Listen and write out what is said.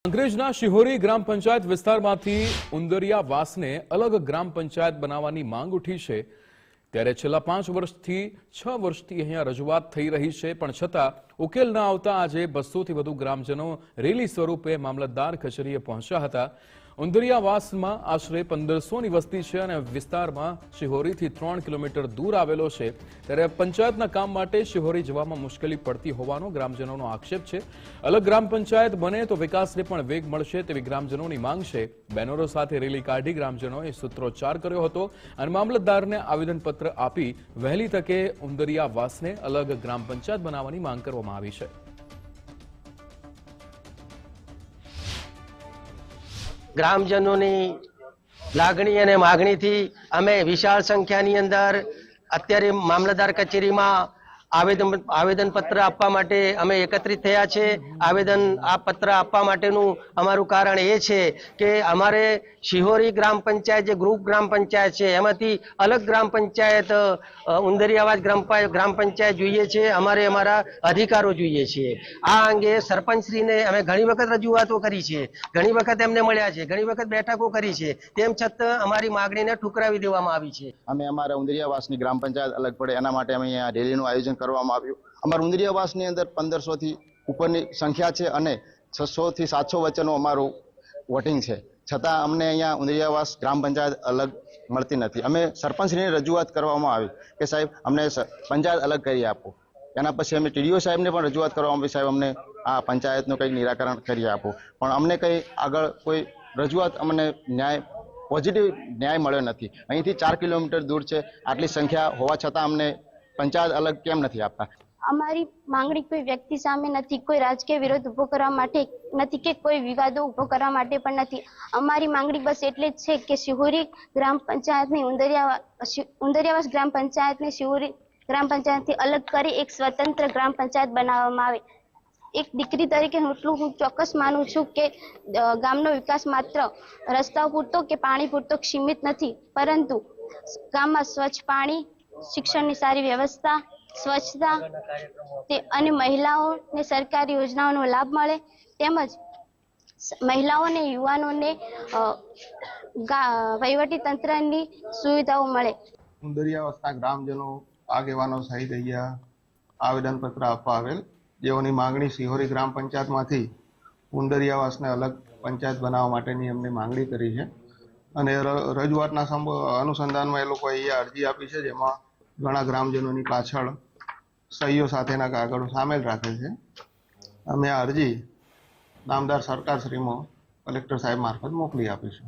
અંગ્રેજના શિહોરી ગ્રામ પંચાયત વિસ્તારમાંથી ઉંદરિયાવાસને અલગ ગ્રામ પંચાયત બનાવવાની માંગ ઉઠી છે ત્યારે છેલ્લા 5 વર્ષથી 6 વર્ષથી અહીંયા રજૂઆત થઈ રહી છે પણ છતાં ઉકેલ ન આવતા આજે 200 થી વધુ ગ્રામજનો રેલી સ્વરૂપે મામલતદાર કચેરીએ પહોંચ્યા હતા। ઉંદરિયાવાસમાં આશરે 1500ની વસ્તી છે અને વિસ્તારમાં શિહોરીથી 3 કિલોમીટર દૂર આવેલો છે ત્યારે પંચાયતના કામ માટે શિહોરી જવામાં મુશ્કેલી પડતી હોવાનો ગ્રામજનોનો આક્ષેપ છે। અલગ ગ્રામ પંચાયત બને તો વિકાસને પણ વેગ મળશે તેવી ગ્રામજનોની માંગ છે। બેનરો સાથે રેલી કાઢી ગ્રામજનોએ સૂત્રોચ્ચાર કર્યો હતો અને મામલતદારને આવેદનપત્ર આપી વહેલી તકે ઉંદરિયાવાસને અલગ ગ્રામ પંચાયત બનાવવાની માંગ કરવામાં આવી છે। ગ્રામજનોની લાગણી અને માગણીથી અમે વિશાળ સંખ્યાની અંદર અત્યારે મામલતદાર કચેરીમાં આવેદનપત્ર આપવા માટે અમે એકત્રિત થયા છે। આ પત્ર આપવા માટેનું અમારું કારણ એ છે કે અમારે શિહોરી ગ્રામ પંચાયત જે ગ્રુપ ગ્રામ પંચાયત છે એમાંથી અલગ ગ્રામ પંચાયત ઉંદરિયાવાસ ગ્રામ પંચાયત જોઈએ છે। અમારે અમારા અધિકારો જોઈએ છે। આ અંગે સરપંચશ્રીને અમે ઘણી વખત રજૂઆતો કરી છે, ઘણી વખત એમને મળ્યા છે, ઘણી વખત બેઠકો કરી છે, તેમ છતાં અમારી માગણીને ઠુકરાવી દેવામાં આવી છે। અમે અમારા ઉંદરિયાવાસની ગ્રામ પંચાયત અલગ પડે એના માટે અમે અહીંયા રેલીનું આયોજન કરવામાં આવ્યું। અમારા ઉંદરિયાવાસની અંદર 1500 થી ઉપરની સંખ્યા છે અને 600 થી 700 વચ્ચેનું અમારું વોટિંગ છે, છતાં અમને અહીંયા ઉંદરિયાવાસ ગ્રામ પંચાયત અલગ મળતી નથી। અમે સરપંચશ્રીને રજૂઆત કરવામાં આવી કે સાહેબ અમને પંચાયત અલગ કરી આપો। એના પછી અમે ટીડીઓ સાહેબને પણ રજૂઆત કરવામાં આવી, સાહેબ અમને આ પંચાયતનું કંઈક નિરાકરણ કરી આપો, પણ અમને કંઈ આગળ કોઈ રજૂઆત અમને પોઝિટિવ ન્યાય મળ્યો નથી। અહીંથી 4 કિલોમીટર દૂર છે, આટલી સંખ્યા હોવા છતાં અમને પંચાયત અલગ કેમ નથી આપતા? અમારી માંગણી કોઈ વ્યક્તિ સામે નથી, કોઈ રાજકીય વિરોધ ઉભો કરવા માટે નથી કે કોઈ વિવાદો ઉભો કરવા માટે પણ નથી। અમારી માંગણી બસ એટલે જ છે કે શિહોરી ગ્રામ પંચાયતની ઉંદરિયાવાસ ગ્રામ પંચાયતને શિહોરી ગ્રામ પંચાયતથી અલગ કરી એક સ્વતંત્ર ગ્રામ પંચાયત બનાવવામાં આવે। એક દીકરી તરીકે હું ચોક્કસ માનું છું કે ગામનો વિકાસ માત્ર રસ્તાઓ પૂરતો કે પાણી પૂરતો સીમિત નથી, પરંતુ ગામમાં સ્વચ્છ પાણી, શિક્ષણની સારી વ્યવસ્થા, સ્વચ્છતા અને મહિલાઓને સરકારી યોજનાઓનો લાભ મળે, તેમજ મહિલાઓને યુવાનોને વહીવટી તંત્રની સુવિધાઓ મળે। ઉંદરિયાવાસના ગ્રામજનો આગેવાનો સહિત અહીંયા આવેદનપત્ર આપવા આવેલ, જેઓની માંગણી શિહોરી ગ્રામ પંચાયતમાંથી ઉંદરિયાવાસને અલગ પંચાયત બનાવવા માટેની અમને માંગણી કરી છે અને રજૂઆતના અનુસંધાનમાં એ લોકોએ અહીંયા અરજી આપી છે, જેમાં ઘણા ગ્રામજનોની પાછળ સહીઓ સાથેના કાગળો સામેલ રાખેલ છે। અમે આ અરજી નામદાર સરકારશ્રીમાં કલેક્ટર સાહેબ મારફત મોકલી આપીશું।